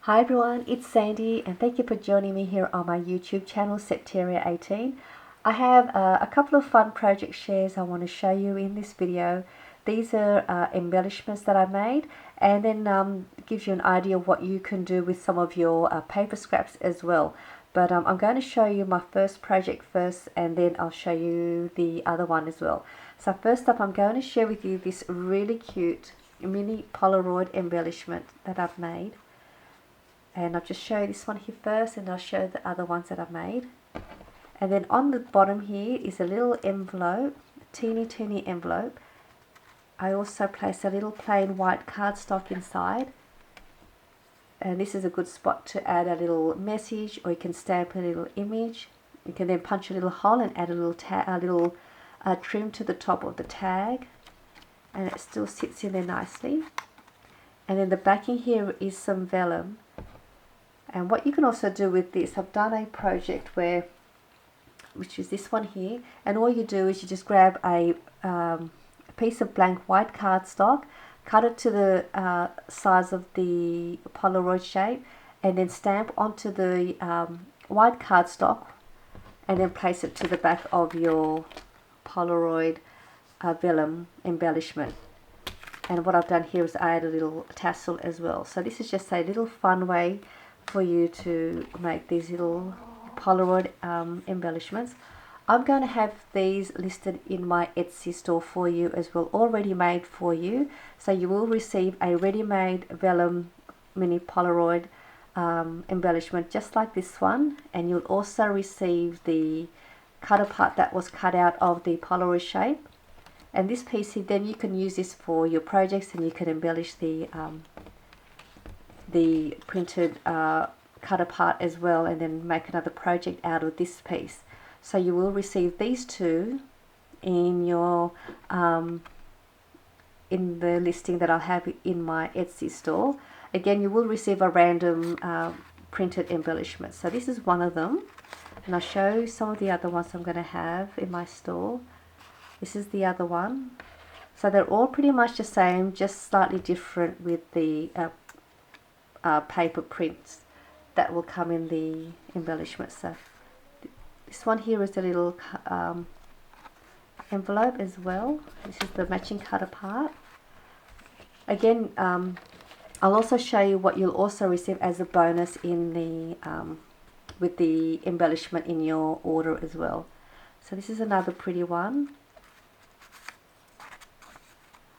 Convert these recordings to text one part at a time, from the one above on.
Hi everyone, it's Sandy and thank you for joining me here on my YouTube channel Septeria18. I have a couple of fun project shares I want to show you in this video. These are embellishments that I made, and then gives you an idea of what you can do with some of your paper scraps as well. But I'm going to show you my first project first, and then I'll show you the other one as well. So first up, I'm going to share with you this really cute mini Polaroid embellishment that I've made. And I'll just show you this one here first, and I'll show the other ones that I've made. And then on the bottom here is a little envelope, teeny envelope. I also placed a little plain white cardstock inside, and this is a good spot to add a little message, or you can stamp a little image. You can then punch a little hole and add a little trim to the top of the tag, and it still sits in there nicely. And then the backing here is some vellum. And what you can also do with this, I've done a project which is this one here, and all you do is you just grab a piece of blank white cardstock, cut it to the size of the Polaroid shape, and then stamp onto the white cardstock, and then place it to the back of your Polaroid vellum embellishment. And what I've done here is add a little tassel as well. So this is just a little fun way for you to make these little Polaroid embellishments. I'm going to have these listed in my Etsy store for you as well, already made for you. So you will receive a ready-made vellum mini Polaroid embellishment just like this one, and you'll also receive the cutter part that was cut out of the Polaroid shape. And this piece here, then you can use this for your projects, and you can embellish the printed cutter part as well, and then make another project out of this piece. So you will receive these two in your in the listing that I'll have in my Etsy store. Again, you will receive a random printed embellishment. So this is one of them, and I'll show you some of the other ones I'm going to have in my store. This is the other one. So they're all pretty much the same, just slightly different with the paper prints that will come in the embellishment. So this one here is a little envelope as well. This is the matching cutter part. Again, I'll also show you what you'll also receive as a bonus in the with the embellishment in your order as well. So this is another pretty one.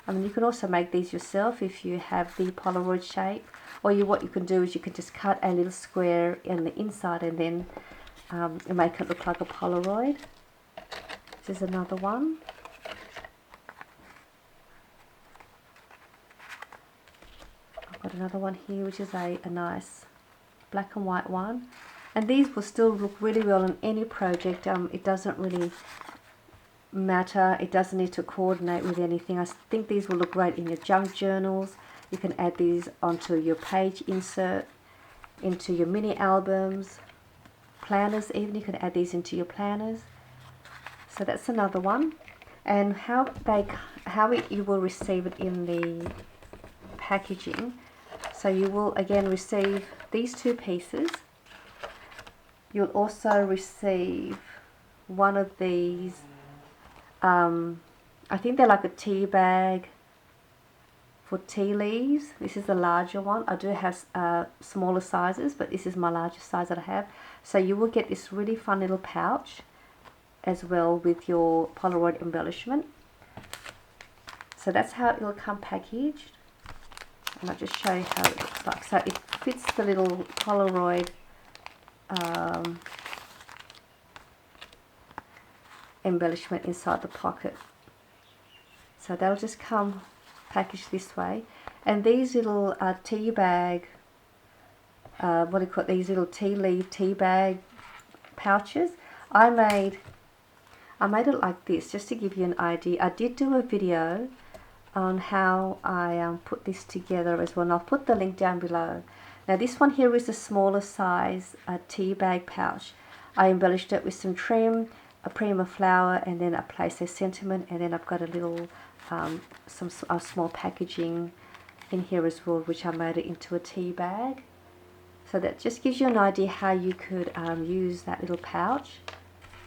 I mean, you can also make these yourself if you have the Polaroid shape, or what you can do is you can just cut a little square in the inside, and then make it look like a Polaroid. This is another one. I've got another one here which is a nice black and white one, and these will still look really well on any project. It doesn't really matter, it doesn't need to coordinate with anything. I think these will look great in your junk journals. You can add these onto your page insert, into your mini albums, planners even. You can add these into your planners. So that's another one. And how you will receive it in the packaging. So you will again receive these two pieces. You'll also receive one of these, I think they're like a tea bag for tea leaves. This is the larger one. I do have smaller sizes, but this is my largest size that I have. So you will get this really fun little pouch as well with your Polaroid embellishment. So that's how it will come packaged, and I'll just show you how it looks like. So it fits the little Polaroid embellishment inside the pocket. So they'll just come packaged this way. And these little tea bag, what do you call it, these little tea leaf tea bag pouches, I made it like this just to give you an idea. I did do a video on how I put this together as well, and I'll put the link down below. Now this one here is a smaller size tea bag pouch. I embellished it with some trim, a prima flower, and then I place a sentiment, and then I've got a little some small packaging in here as well, which I made it into a tea bag. So that just gives you an idea how you could use that little pouch.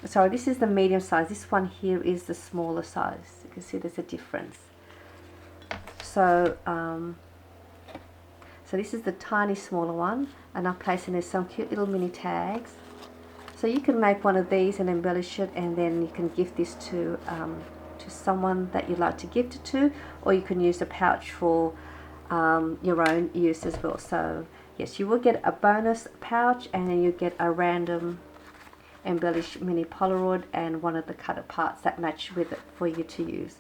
Sorry, this is the medium size. This one here is the smaller size. You can see there's a difference. So, so this is the tiny smaller one, and I'm placing there's some cute little mini tags. So you can make one of these and embellish it, and then you can gift this to someone that you'd like to gift it to, or you can use the pouch for your own use as well. So yes, you will get a bonus pouch, and then you get a random embellished mini Polaroid and one of the cut parts that match with it for you to use.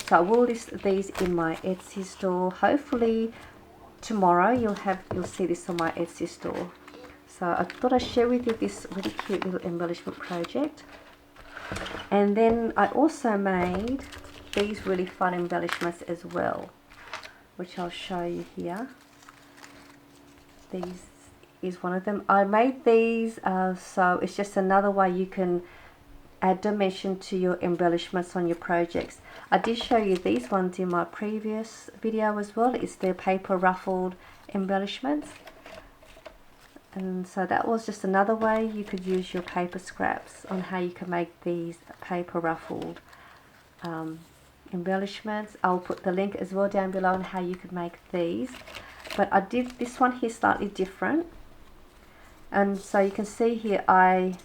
So I will list these in my Etsy store. Hopefully tomorrow you'll see this on my Etsy store. So I thought I'd share with you this really cute little embellishment project. And then I also made these really fun embellishments as well, which I'll show you here. These is one of them. I made these so it's just another way you can add dimension to your embellishments on your projects. I did show you these ones in my previous video as well. It's their paper ruffled embellishments. And so that was just another way you could use your paper scraps on how you can make these paper ruffled embellishments. I'll put the link as well down below on how you could make these. But I did this one here slightly different. And so you can see here I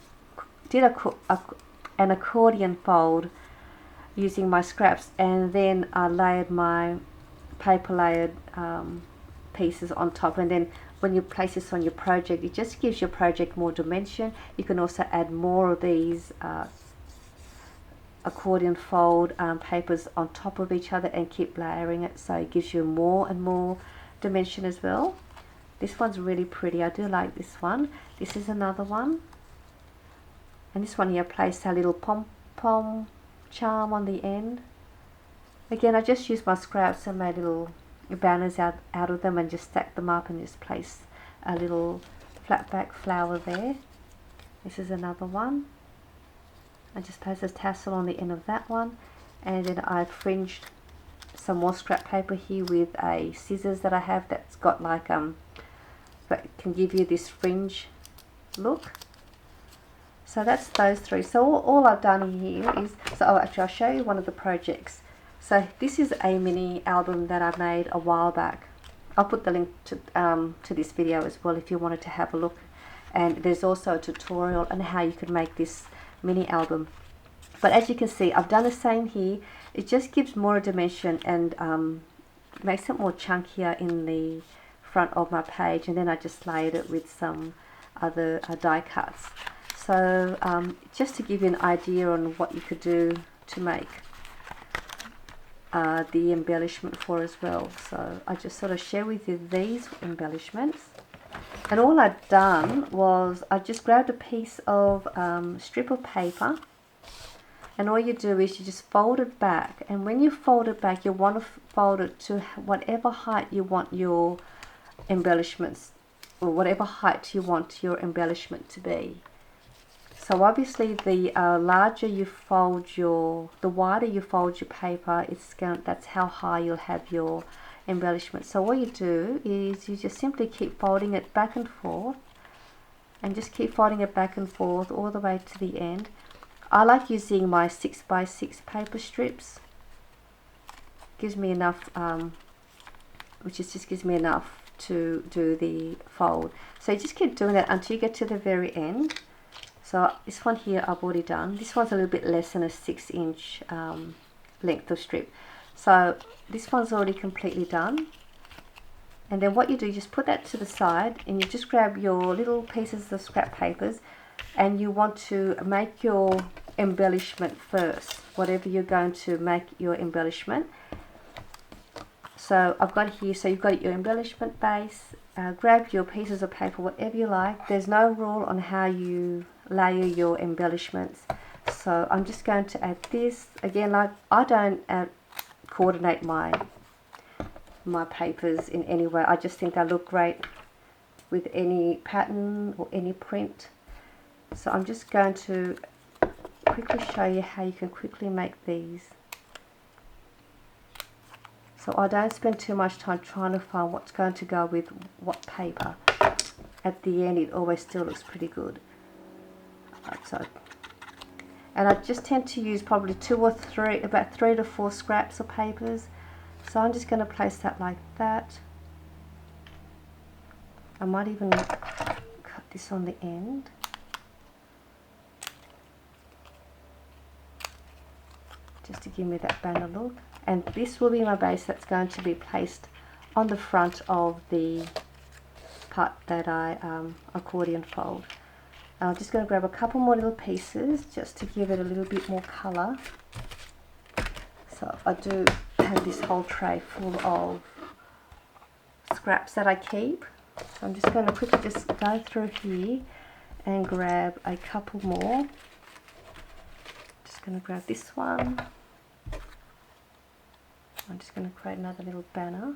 did an accordion fold using my scraps, and then I layered my paper layered pieces on top, and then when you place this on your project, it just gives your project more dimension. You can also add more of these accordion fold papers on top of each other and keep layering it, so it gives you more and more dimension as well. This one's really pretty. I do like this one. This is another one, and this one here I placed a little pom-pom charm on the end. Again, I just used my scraps and made little banners out of them and just stacked them up and just place a little flat back flower there. This is another one. I just placed a tassel on the end of that one, and then I fringed some more scrap paper here with a scissors that I have that's got like that can give you this fringe look. So that's those three. So all I've done here is, actually I'll show you one of the projects. So this is a mini album that I made a while back. I'll put the link to this video as well if you wanted to have a look. And there's also a tutorial on how you could make this mini album. But as you can see, I've done the same here. It just gives more dimension and makes it more chunkier in the front of my page, and then I just layered it with some other die cuts. So just to give you an idea on what you could do to make the embellishment for as well. So I just sort of share with you these embellishments, and all I'd done was I just grabbed a piece of strip of paper, and all you do is you just fold it back, and when you fold it back you want to fold it to whatever height you want your embellishments, or whatever height you want your embellishment to be. So obviously the larger you fold the wider you fold your paper, that's how high you'll have your embellishment. So what you do is you just simply keep folding it back and forth, and just keep folding it back and forth all the way to the end. I like using my 6x6 paper strips. Gives me enough, just gives me enough to do the fold. So you just keep doing that until you get to the very end. So this one here I've already done. This one's a little bit less than a 6-inch length of strip. So this one's already completely done. And then what you do, you just put that to the side, and you just grab your little pieces of scrap papers, and you want to make your embellishment first, whatever you're going to make your embellishment. So I've got here, so you've got your embellishment base. Grab your pieces of paper, whatever you like. There's no rule on how you layer your embellishments. So I'm just going to add this. Again, like I don't coordinate my papers in any way. I just think they look great with any pattern or any print. So I'm just going to quickly show you how you can quickly make these. So I don't spend too much time trying to find what's going to go with what paper. at the end it always still looks pretty good. So, and I just tend to use probably about 3 to 4 scraps of papers. So I'm just going to place that like that. I might even cut this on the end. Just to give me that banner look. And this will be my base that's going to be placed on the front of the part that I accordion fold. I'm just going to grab a couple more little pieces just to give it a little bit more colour. So I do have this whole tray full of scraps that I keep. So I'm just going to quickly just go through here and grab a couple more. Just going to grab this one. I'm just going to create another little banner.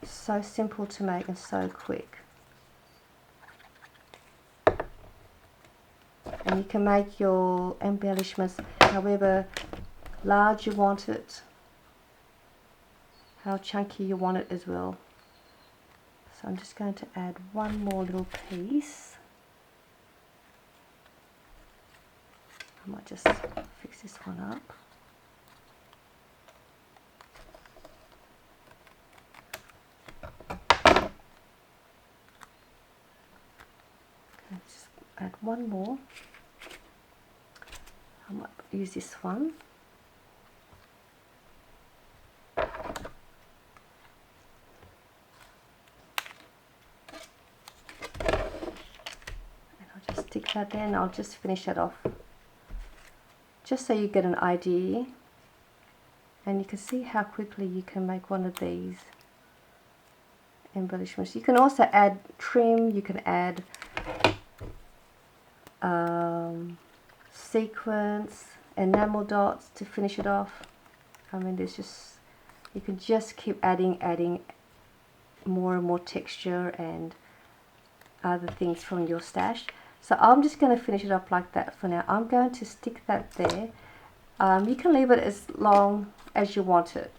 So simple to make and so quick. And you can make your embellishments however large you want it, how chunky you want it as well. So I'm just going to add one more little piece. I might just fix this one up. Okay, just add one more. I might use this one. And I'll just stick that there and I'll just finish it off. Just so you get an idea, and you can see how quickly you can make one of these embellishments. You can also add trim, you can add sequins, enamel dots to finish it off. I mean, there's just, you can just keep adding more and more texture and other things from your stash. So I'm just going to finish it up like that for now. I'm going to stick that there. You can leave it as long as you want it,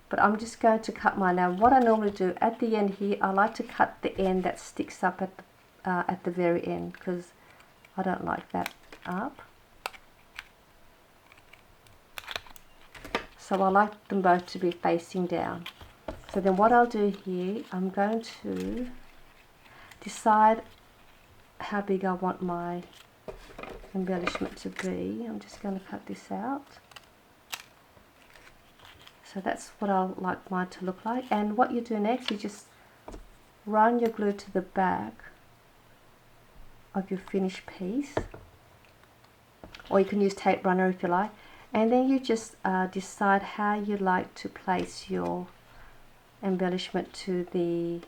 but I'm just going to cut mine. Now what I normally do at the end here, I like to cut the end that sticks up at the very end, because I don't like that up. So I like them both to be facing down. So then what I'll do here, I'm going to decide how big I want my embellishment to be. I'm just going to cut this out. So that's what I like mine to look like. And what you do next, you just run your glue to the back of your finished piece, or you can use tape runner if you like, and then you just decide how you like to place your embellishment to the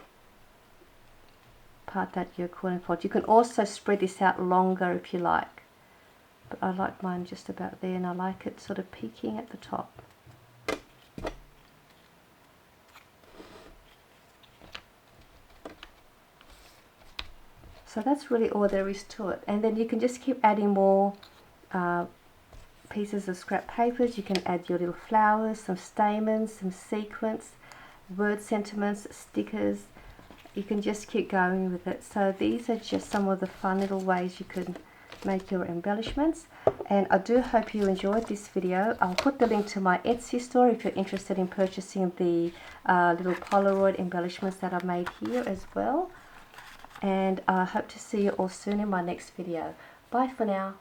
part that you're calling for. You can also spread this out longer if you like, but I like mine just about there, and I like it sort of peaking at the top. So that's really all there is to it, and then you can just keep adding more pieces of scrap papers. You can add your little flowers, some stamens, some sequins, word sentiments, stickers. You can just keep going with it. So these are just some of the fun little ways you can make your embellishments, and I do hope you enjoyed this video. I'll put the link to my Etsy store if you're interested in purchasing the little Polaroid embellishments that I made here as well, and I hope to see you all soon in my next video. Bye for now.